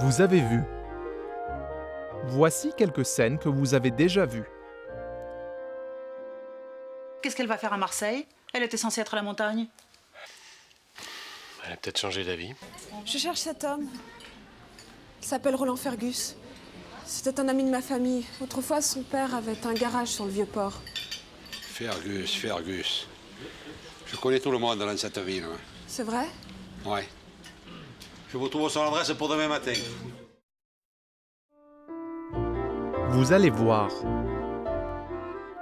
Vous avez vu. Voici quelques scènes que vous avez déjà vues. Qu'est-ce qu'elle va faire à Marseille? Elle était censée être à la montagne. Elle a peut-être changé d'avis. Je cherche cet homme. Il s'appelle Roland Fergus. C'était un ami de ma famille. Autrefois, son père avait un garage sur le Vieux-Port. Fergus. Je connais tout le monde dans cette ville. Ouais. C'est vrai? Ouais. Je vous trouve son adresse pour demain matin. Vous allez voir.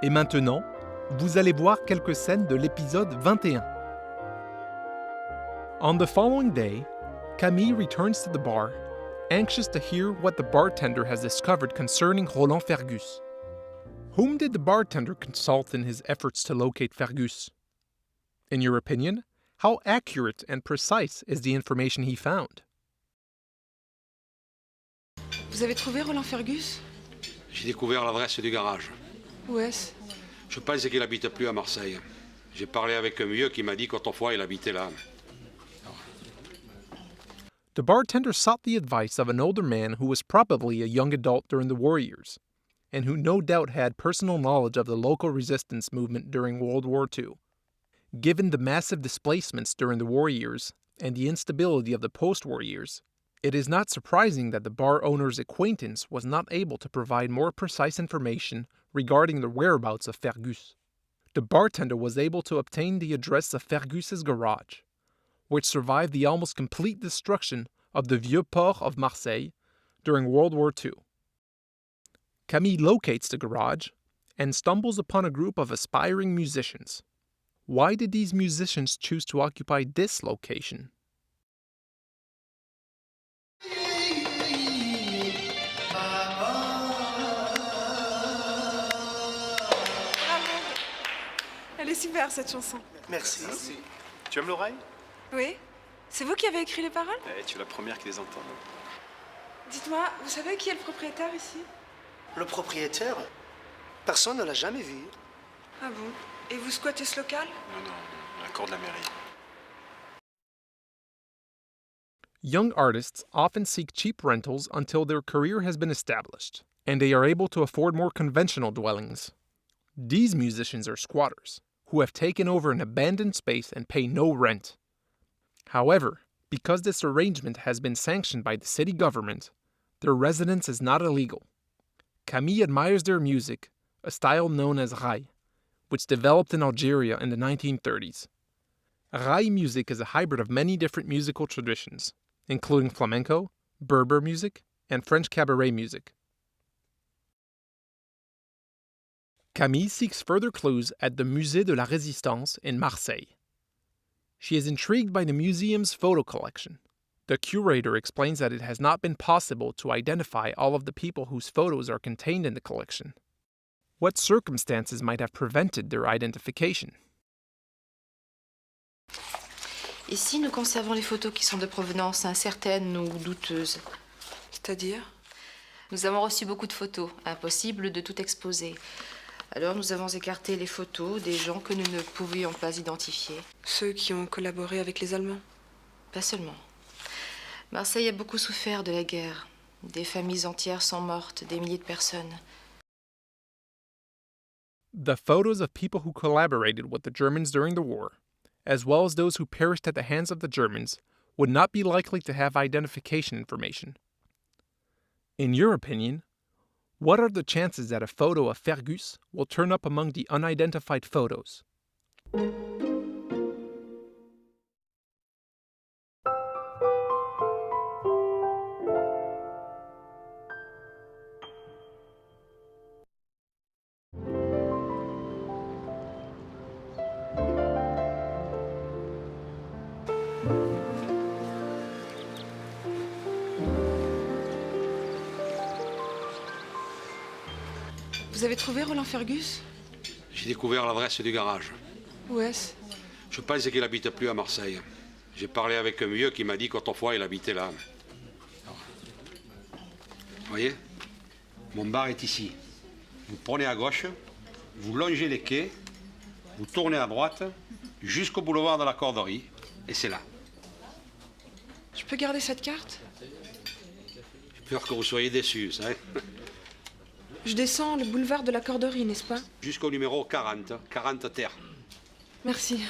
Et maintenant, vous allez voir quelques scènes de l'épisode 21. On the following day, Camille returns to the bar, anxious to hear what the bartender has discovered concerning Roland Fergus. Whom did the bartender consult in his efforts to locate Fergus? In your opinion, how accurate and precise is the information he found? Vous avez trouvé Roland Fergus? J'ai découvert l'adresse du garage. Où est-ce? Je pense qu'il n'habite plus à Marseille. J'ai parlé avec un vieux qui m'a dit qu'autrefois il habitait là. The bartender sought the advice of an older man who was probably a young adult during the war years, and who no doubt had personal knowledge of the local resistance movement during World War II. Given the massive displacements during the war years and the instability of the post-war years, it is not surprising that the bar owner's acquaintance was not able to provide more precise information regarding the whereabouts of Fergus. The bartender was able to obtain the address of Fergus's garage, which survived the almost complete destruction of the Vieux Port of Marseille during World War II. Camille locates the garage and stumbles upon a group of aspiring musicians. Why did these musicians choose to occupy this location? Elle est super, cette chanson. Merci. Tu aimes l'oreille? Oui? C'est vous qui avez écrit les paroles? Tu es la première qui les entend. Dites-moi, vous savez qui est le propriétaire ici? Le propriétaire? Personne ne l'a jamais vu. Ah bon? Et vous squattez ce local? Non, la cour de la mairie. Young artists often seek cheap rentals until their career has been established, and they are able to afford more conventional dwellings. These musicians are squatters, who have taken over an abandoned space and pay no rent. However, because this arrangement has been sanctioned by the city government, their residence is not illegal. Camille admires their music, a style known as raï, which developed in Algeria in the 1930s. Raï music is a hybrid of many different musical traditions, including flamenco, Berber music, and French cabaret music. Camille seeks further clues at the Musée de la Résistance in Marseille. She is intrigued by the museum's photo collection. The curator explains that it has not been possible to identify all of the people whose photos are contained in the collection. What circumstances might have prevented their identification? Ici, nous conservons les photos qui sont de provenance incertaine ou douteuse. C'est-à-dire? Nous avons reçu beaucoup de photos, impossible de tout exposer. Alors nous avons écarté les photos des gens que nous ne pouvions pas identifier. Ceux qui ont collaboré avec les Allemands? Pas seulement. Marseille a beaucoup souffert de la guerre. Des familles entières sont mortes, des milliers de personnes. The photos of people who collaborated with the Germans during the war, as well as those who perished at the hands of the Germans, would not be likely to have identification information. In your opinion, what are the chances that a photo of Fergus will turn up among the unidentified photos? Vous avez trouvé Roland Fergus? J'ai découvert l'adresse du garage. Où est-ce? Je pense qu'il n'habite plus à Marseille. J'ai parlé avec un vieux qui m'a dit qu'autrefois il habitait là. Vous voyez? Mon bar est ici. Vous prenez à gauche, vous longez les quais, vous tournez à droite jusqu'au boulevard de la Corderie, et c'est là. Je peux garder cette carte? Peur que vous soyez déçus, ça, hein? Je descends le boulevard de la Corderie, n'est-ce pas? Jusqu'au numéro 40, 40 terre. Merci.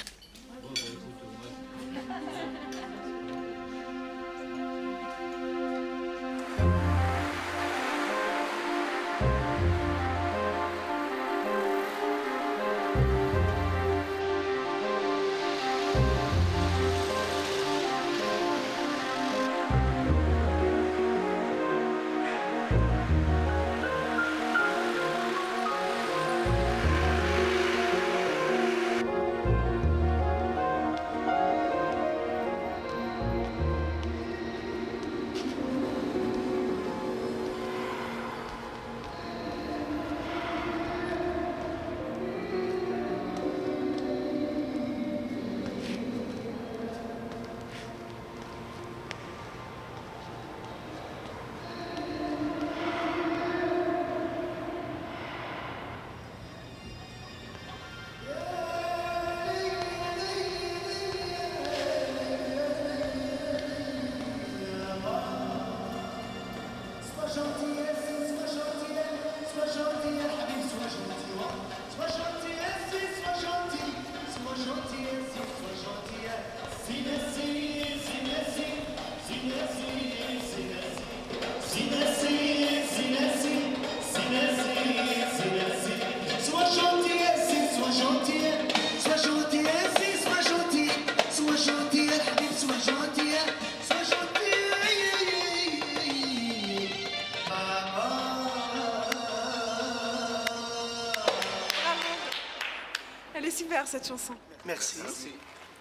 Elle est super cette chanson. Merci.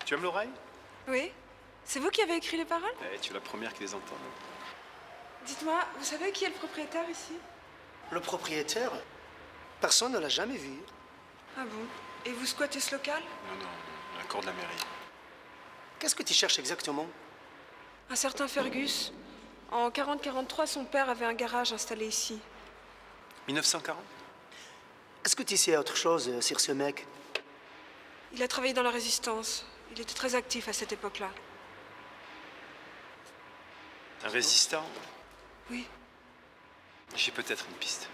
Tu aimes l'oreille? Oui? C'est vous qui avez écrit les paroles? Tu es la première qui les entend. Dites-moi, vous savez qui est le propriétaire ici? Le propriétaire, personne ne l'a jamais vu. Ah bon? Et vous squattez ce local? Non, la cour de la mairie. Qu'est-ce que tu cherches exactement? Un certain Fergus. En 40-43, son père avait un garage installé ici. 1940? Est-ce que tu sais autre chose sur ce mec? Il a travaillé dans la Résistance. Il était très actif à cette époque-là. Un résistant? Oui. J'ai peut-être une piste.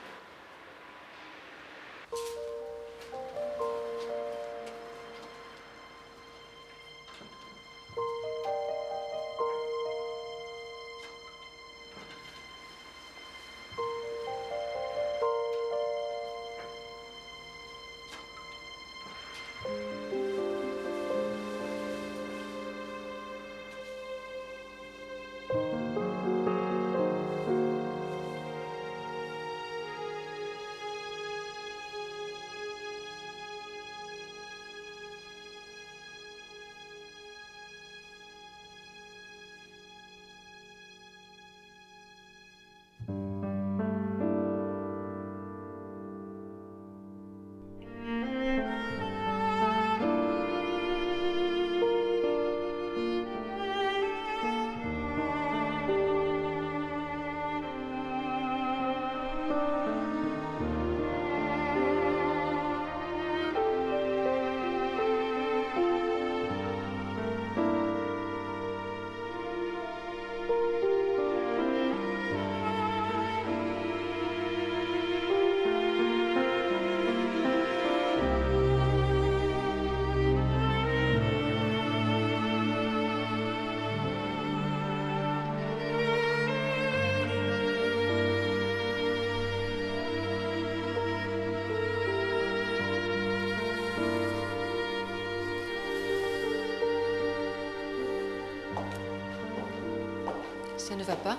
Ça ne va pas?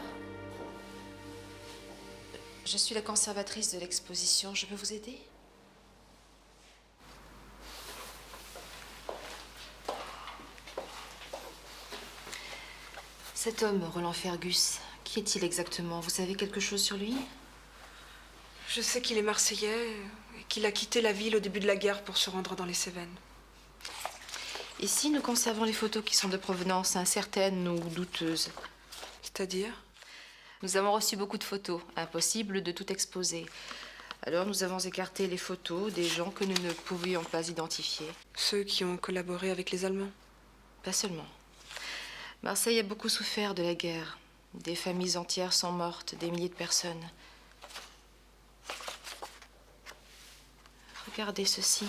Je suis la conservatrice de l'exposition. Je peux vous aider? Cet homme, Roland Fergus, qui est-il exactement? Vous savez quelque chose sur lui? Je sais qu'il est marseillais et qu'il a quitté la ville au début de la guerre pour se rendre dans les Cévennes. Ici, nous conservons les photos qui sont de provenance incertaine ou douteuse. C'est-à-dire? Nous avons reçu beaucoup de photos. Impossible de tout exposer. Alors nous avons écarté les photos des gens que nous ne pouvions pas identifier. Ceux qui ont collaboré avec les Allemands? Pas seulement. Marseille a beaucoup souffert de la guerre. Des familles entières sont mortes, des milliers de personnes. Regardez ceci.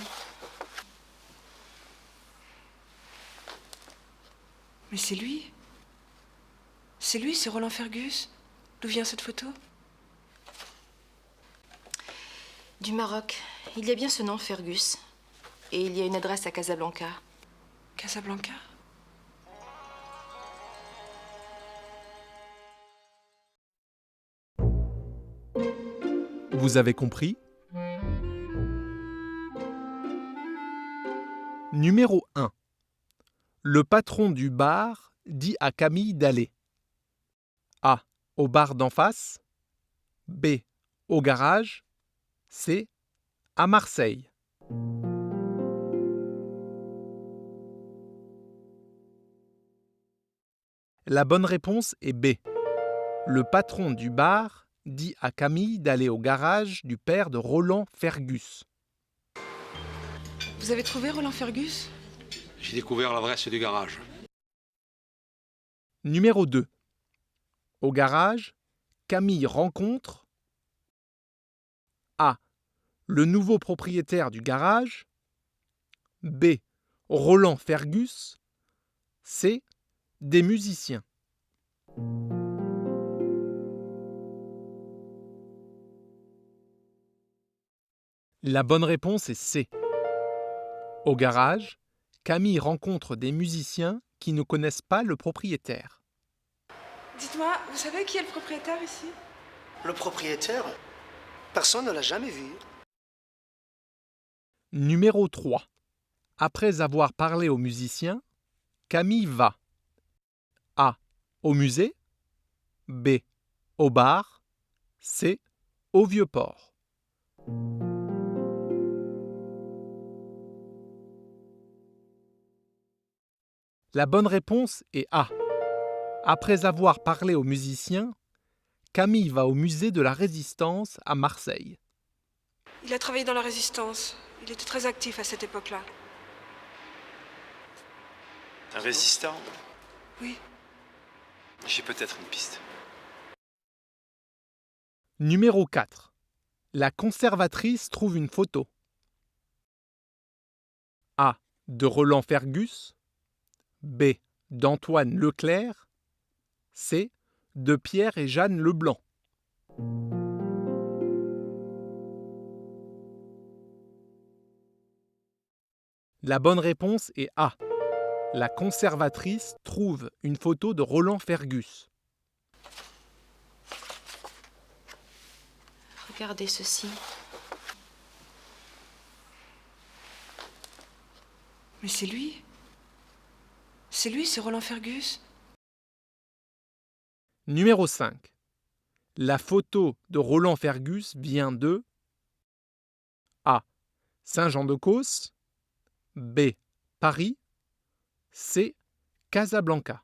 Mais c'est lui. C'est lui, c'est Roland Fergus. D'où vient cette photo? Du Maroc. Il y a bien ce nom, Fergus. Et il y a une adresse à Casablanca. Casablanca? Vous avez compris? Numéro 1. Le patron du bar dit à Camille d'aller A. Au bar d'en face. B. Au garage. C. À Marseille. La bonne réponse est B. Le patron du bar dit à Camille d'aller au garage du père de Roland Fergus. Vous avez trouvé Roland Fergus? J'ai découvert l'adresse du garage. Numéro 2. Au garage, Camille rencontre A. Le nouveau propriétaire du garage. B. Roland Fergus. C. Des musiciens. La bonne réponse est C. Au garage, Camille rencontre des musiciens qui ne connaissent pas le propriétaire. Dites-moi, vous savez qui est le propriétaire ici? Le propriétaire, personne ne l'a jamais vu. Numéro 3. Après avoir parlé aux musiciens, Camille va A. Au musée. B. Au bar. C. Au Vieux-Port. La bonne réponse est A. Après avoir parlé aux musiciens, Camille va au musée de la Résistance à Marseille. Il a travaillé dans la Résistance. Il était très actif à cette époque-là. Un résistant? Oui. J'ai peut-être une piste. Numéro 4. La conservatrice trouve une photo. A. De Roland Fergus. B. D'Antoine Leclerc. C. De Pierre et Jeanne Leblanc. La bonne réponse est A. La conservatrice trouve une photo de Roland Fergus. Regardez ceci. Mais c'est lui. C'est lui, c'est Roland Fergus. Numéro 5. La photo de Roland Fergus vient de A. Saint-Jean-de-Causse. B. Paris. C. Casablanca.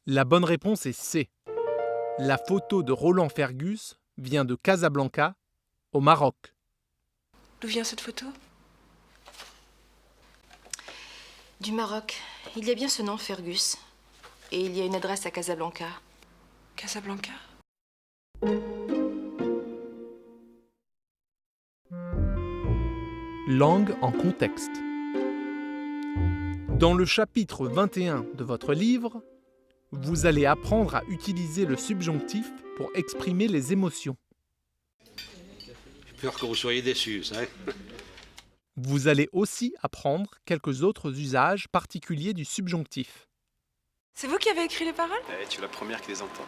La bonne réponse est C. La photo de Roland Fergus vient de Casablanca, au Maroc. D'où vient cette photo? Du Maroc. Il y a bien ce nom, Fergus. Et il y a une adresse à Casablanca. Casablanca? Langue en contexte. Dans le chapitre 21 de votre livre, vous allez apprendre à utiliser le subjonctif pour exprimer les émotions. J'ai peur que vous soyez déçus, ça. Vous allez aussi apprendre quelques autres usages particuliers du subjonctif. C'est vous qui avez écrit les paroles? Tu es la première qui les entend.